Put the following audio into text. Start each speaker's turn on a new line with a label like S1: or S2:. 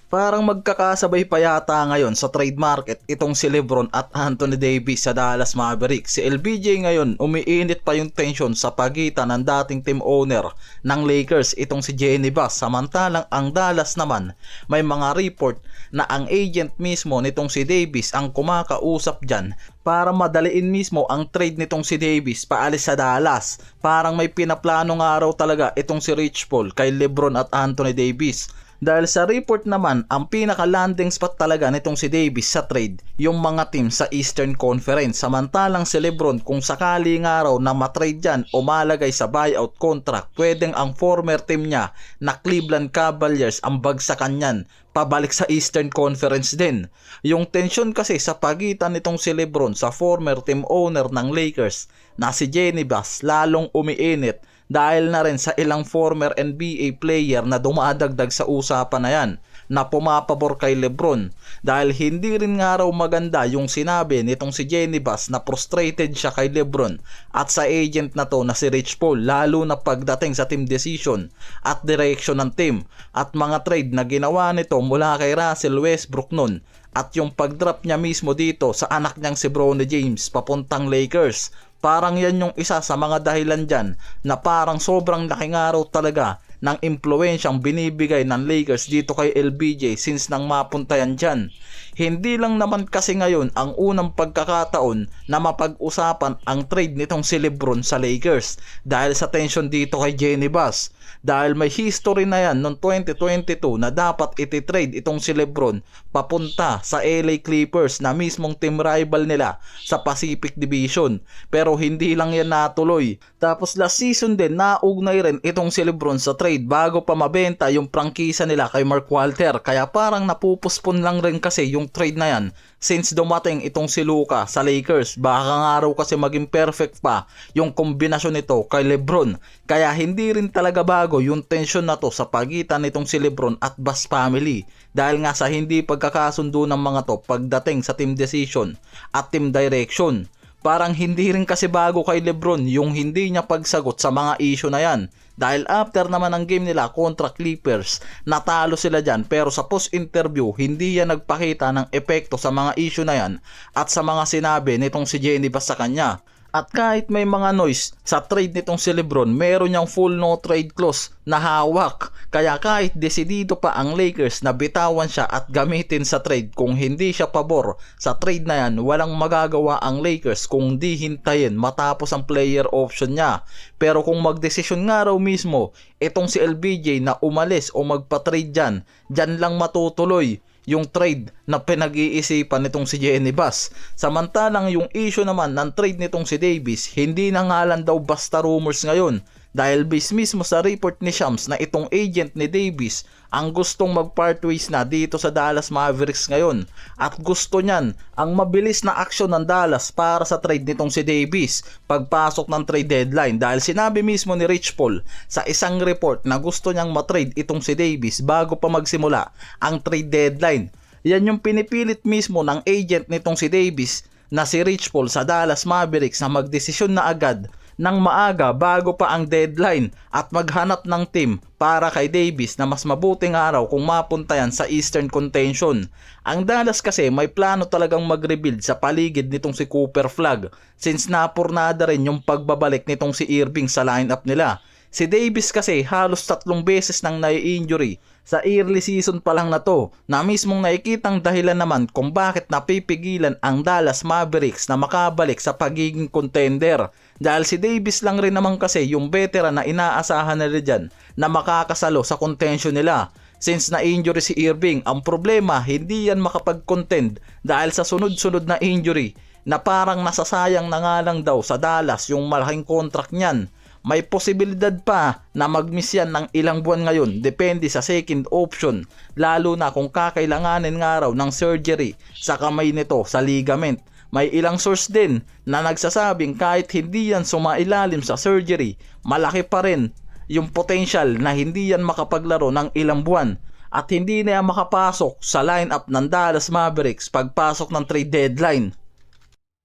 S1: Parang magkakasabay pa yata ngayon sa trade market itong si LeBron at Anthony Davis sa Dallas Mavericks. Si LBJ ngayon umiinit pa yung tension sa pagitan ng dating team owner ng Lakers, itong si Jeanie Buss. Samantalang ang Dallas naman, may mga report na ang agent mismo nitong si Davis ang kumakausap dyan para madaliin mismo ang trade nitong si Davis paalis sa Dallas. Parang may pinaplano nga raw talaga itong si Rich Paul kay LeBron at Anthony Davis. Dahil sa report naman, ang pinaka-landing spot talaga nitong si Davis sa trade, yung mga team sa Eastern Conference. Samantalang si LeBron, kung sakali nga raw na matrade dyan o malagay sa buyout contract, pwedeng ang former team niya na Cleveland Cavaliers ang bagsakan niyan, pabalik sa Eastern Conference din. Yung tension kasi sa pagitan nitong si LeBron sa former team owner ng Lakers na si Jeanie Buss lalong umiinit dahil na rin sa ilang former NBA player na dumadagdag sa usapan na yan na pumapabor kay LeBron, dahil hindi rin nga raw maganda yung sinabi nitong si Jeanie Buss na frustrated siya kay LeBron at sa agent na to na si Rich Paul, lalo na pagdating sa team decision at direction ng team at mga trade na ginawa nito mula kay Russell Westbrook nun at yung pagdrop niya mismo dito sa anak niyang si Bronny James papuntang Lakers. Parang yan yung isa sa mga dahilan dyan na parang sobrang laki nga raw talaga ng impluensyang binibigay ng Lakers dito kay LBJ since nang mapunta yan dyan. Hindi lang naman kasi ngayon ang unang pagkakataon na mapag-usapan ang trade nitong si LeBron sa Lakers dahil sa tension dito kay Jeanie Buss. Dahil may history na yan noong 2022 na dapat ititrade itong si LeBron papunta sa LA Clippers na mismong team rival nila sa Pacific Division. Pero hindi lang yan natuloy. Tapos last season din naugnay rin itong si LeBron sa trade bago pa mabenta yung prangkisa nila kay Mark Walter. Kaya parang napupuspon lang rin kasi yung trade na yan since dumating itong si Luka sa Lakers. Baka nga raw kasi maging perfect pa yung kombinasyon nito kay LeBron. Kaya hindi rin talaga bago yung tension na to sa pagitan nitong si LeBron at Buss family. Dahil nga sa hindi pagkakasundo ng mga to pagdating sa team decision at team direction. Parang hindi rin kasi bago kay LeBron yung hindi niya pagsagot sa mga issue na yan. Dahil after naman ng game nila kontra Clippers, natalo sila dyan, pero sa post-interview, hindi yan nagpakita ng epekto sa mga issue na yan at sa mga sinabi nitong si Jeanie Buss sa kanya. At kahit may mga noise sa trade nitong si LeBron, meron niyang full no trade clause na hawak. Kaya kahit desidido pa ang Lakers na bitawan siya at gamitin sa trade, kung hindi siya pabor sa trade na yan, walang magagawa ang Lakers kung di hintayin matapos ang player option niya. Pero kung magdesisyon nga raw mismo itong si LBJ na umalis o magpa-trade dyan lang matutuloy yung trade na pinag-iisipan nitong si Jeanie Buss. Samantalang yung issue naman ng trade nitong si Davis, hindi na nga lang daw basta rumors ngayon. Dahil base mismo sa report ni Shams na itong agent ni Davis ang gustong mag-part ways na dito sa Dallas Mavericks ngayon. At gusto niyan ang mabilis na aksyon ng Dallas para sa trade nitong si Davis pagpasok ng trade deadline. Dahil sinabi mismo ni Rich Paul sa isang report na gusto niyang matrade itong si Davis bago pa magsimula ang trade deadline. Yan yung pinipilit mismo ng agent nitong si Davis na si Rich Paul sa Dallas Mavericks na magdesisyon na agad ng maaga bago pa ang deadline at maghanap ng team para kay Davis na mas mabuting araw kung mapunta yan sa Eastern Contention. Ang Dallas kasi may plano talagang mag-rebuild sa paligid nitong si Cooper Flagg since napurnada rin yung pagbabalik nitong si Irving sa lineup nila. Si Davis kasi halos 3 beses nang nai-injury sa early season pa lang na to, na mismong nakikitang dahilan naman kung bakit napipigilan ang Dallas Mavericks na makabalik sa pagiging contender. Dahil si Davis lang rin naman kasi yung veteran na inaasahan nila dyan na makakasalo sa contention nila. Since na-injury si Irving, ang problema hindi yan makapag-contend dahil sa sunod-sunod na injury na parang nasasayang na nga lang daw sa Dallas yung malaking contract niyan. May posibilidad pa na mag-miss yan ng ilang buwan ngayon depende sa second option, lalo na kung kakailanganin nga raw ng surgery sa kamay nito sa ligament. May ilang source din na nagsasabing kahit hindi yan sumailalim sa surgery, malaki pa rin yung potential na hindi yan makapaglaro ng ilang buwan at hindi na yan makapasok sa lineup ng Dallas Mavericks pagpasok ng trade deadline.